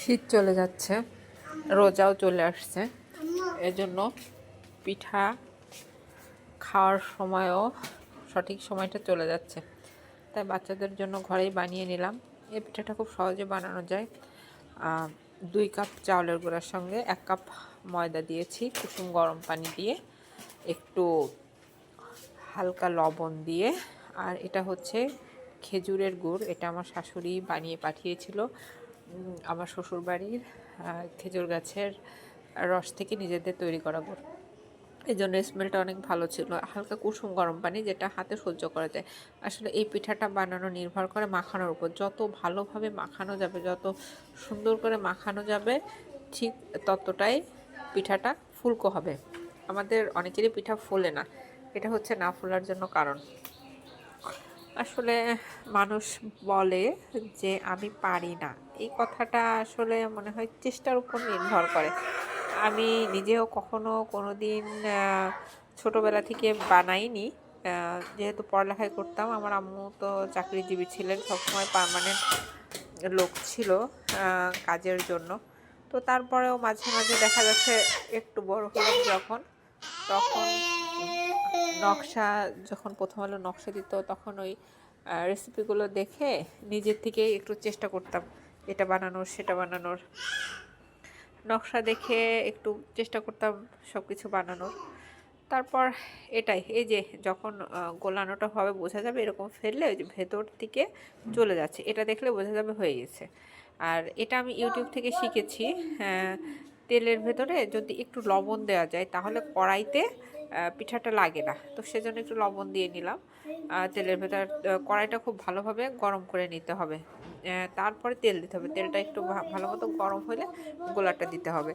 শীত চলে যাচ্ছে, রোজাও চলে আসছে, এজন্য পিঠা খাওয়ার সময়ও সঠিক সময়টা চলে যাচ্ছে। তাই বাচ্চাদের জন্য ঘরেই বানিয়ে নিলাম। এই পিঠাটা খুব সহজে বানানো যায়। 2 কাপ চাউলের গুঁড়ার সঙ্গে 1 কাপ ময়দা দিয়েছি, কুসুম গরম পানি দিয়ে, একটু হালকা লবণ দিয়ে। আর এটা হচ্ছে খেজুরের গুড়, এটা আমার শাশুড়ি বানিয়ে পাঠিয়েছিল আমার শ্বশুরবাড়ির খেজুর গাছের রস থেকে নিজেদের তৈরি করা গুড়। এই জন্য স্মেলটা অনেক ভালো ছিল। হালকা কুসুম গরম পানি, যেটা হাতে সহ্য করা যায়। আসলে এই পিঠাটা বানানো নির্ভর করে মাখানোর উপর। যত ভালোভাবে মাখানো যাবে, যত সুন্দর করে মাখানো যাবে, ঠিক ততটাই পিঠাটা ফুলকো হবে। আমাদের অনেকেরই পিঠা ফোলে না, এটা হচ্ছে না ফোলার জন্য কারণ। আসলে মানুষ বলে যে আমি পারি না, এই কথাটা আসলে মনে হয় চেষ্টার উপর নির্ভর করে। আমি নিজেও কখনো কোনো দিন ছোটোবেলা থেকে বানাইনি, যেহেতু পড়ালেখাই করতাম। আমার আম্মু তো চাকরিজীবী ছিলেন, সবসময় পার্মানেন্ট লোক ছিল কাজের জন্য। তো তারপরেও মাঝে মাঝে দেখা যাচ্ছে একটু বড় হলাম যখন, তখন নকশা, যখন প্রথম আলো নকশা দিত, তখন ওই রেসিপিগুলো দেখে নিজের থেকে একটু চেষ্টা করতাম এটা বানানোর সেটা বানানোর। নকশা দেখে একটু চেষ্টা করতাম সব কিছু বানানোর। তারপর এটাই, এই যে যখন গোলানোটা হবে বোঝা যাবে, এরকম ফেললে ওই যে ভেতর থেকে চলে যাচ্ছে, এটা দেখলে বোঝা যাবে হয়ে গেছে। আর এটা আমি ইউটিউব থেকে শিখেছি। তেলের ভেতরে যদি একটু লবণ দেওয়া যায় তাহলে কড়াইতে পিঠাটা লাগে না, তো সেজন্য একটু লবণ দিয়ে নিলাম তেলের ভেতর। কড়াইটা খুব ভালোভাবে গরম করে নিতে হবে, তারপরে তেল দিতে হবে। তেলটা একটু ভালো মতো গরম হলে গোলাটা দিতে হবে।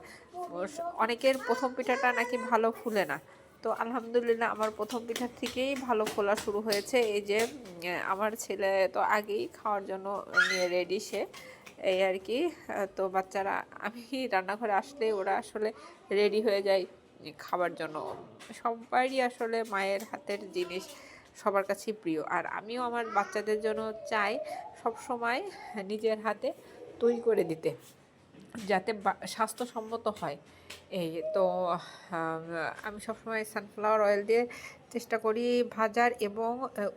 অনেকের প্রথম পিঠাটা নাকি ভালো ফুলে না, তো আলহামদুলিল্লাহ আমার প্রথম পিঠার থেকেই ভালো ফোলা শুরু হয়েছে। এই যে আমার ছেলে তো আগেই খাওয়ার জন্য নিয়ে রেডি, সে এই আর কি। তো বাচ্চারা, আমি রান্নাঘরে আসলে ওরা আসলে রেডি হয়ে যায় খাবার জন্য। সবারই আসলে মায়ের হাতের জিনিস সবার কাছেই প্রিয়, আর আমিও আমার বাচ্চাদের জন্য চাই সব সময় নিজের হাতে তৈরি করে দিতে, যাতে স্বাস্থ্যসম্মত হয়। এই তো আমি সবসময় সানফ্লাওয়ার অয়েল দিয়ে চেষ্টা করি ভাজার, এবং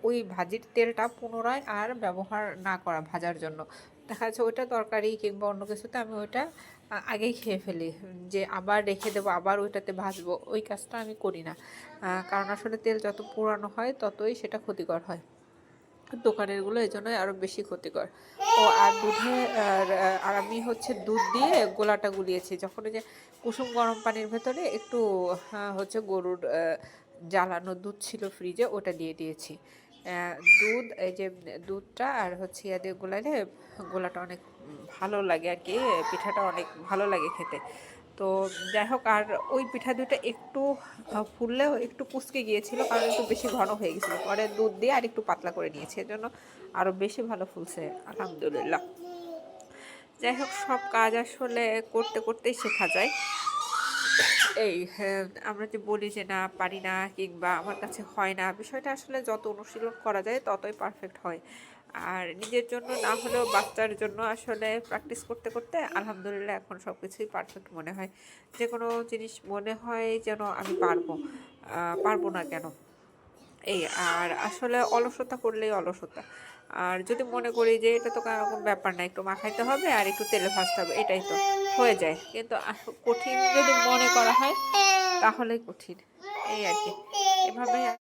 ওই ভাজির তেলটা পুনরায় আর ব্যবহার না করা ভাজার জন্য। দেখা যাচ্ছে ওইটা তরকারি কিংবা অন্য কিছুতে আমি ওইটা আগেই খেয়ে ফেলি, যে আবার রেখে দেবো, আবার ওইটাতে ভাজবো, ওই কাজটা আমি করি না। কারণ আসলে তেল যত পুরানো হয় ততই সেটা ক্ষতিকর হয়। দোকানেরগুলো এই জন্যই আরও বেশি ক্ষতিকর। আর দুধে, আর আমি হচ্ছে দুধ দিয়ে গোলাটা গুলিয়েছি। যখন ওই যে কুসুম গরম পানির ভেতরে একটু হচ্ছে গরুর জ্বালানো দুধ ছিল ফ্রিজে, ওটা দিয়ে দিয়েছি। দুধ, এই যে দুধটা আর হচ্ছে ইয়া দিয়ে গোলালে গোলাটা অনেক ভালো লাগে আর কি, পিঠাটা অনেক ভালো লাগে খেতে। তো যাই হোক, আর ওই পিঠা দুটো একটু ফুললেও একটু কুঁচকে গিয়েছিল, কারণ একটু বেশি ঘন হয়ে গেছিলো। পরে দুধ দিয়ে আর একটু পাতলা করে নিয়েছি, এজন্য আরও বেশি ভালো ফুলছে আলহামদুলিল্লাহ। যাই হোক, সব কাজ আসলে করতে করতেই শেখা যায়। এই আমরা যে বলি যে না পারি না কিংবা আমার কাছে হয় না, বিষয়টা আসলে যত অনুশীলন করা যায় ততই পারফেক্ট হয়। আর নিজের জন্য না হলেও বাচ্চার জন্য আসলে প্র্যাকটিস করতে করতে আলহামদুলিল্লাহ এখন সব কিছুই পারফেক্ট মনে হয়। যে কোনো জিনিস মনে হয় যেন আমি পারবো, পারবো না কেন। এই, আর আসলে অলসতা করলেই অলসতা। আর যদি মনে করি যে এটা তো কোনো রকম ব্যাপার না, একটু মাখাইতে হবে আর একটু তেলে ভাজতে হবে, এটাই তো হয়ে যায়। কিন্তু কঠিন যদি মনে করা হয় তাহলেই কঠিন, এই আর কি। এভাবে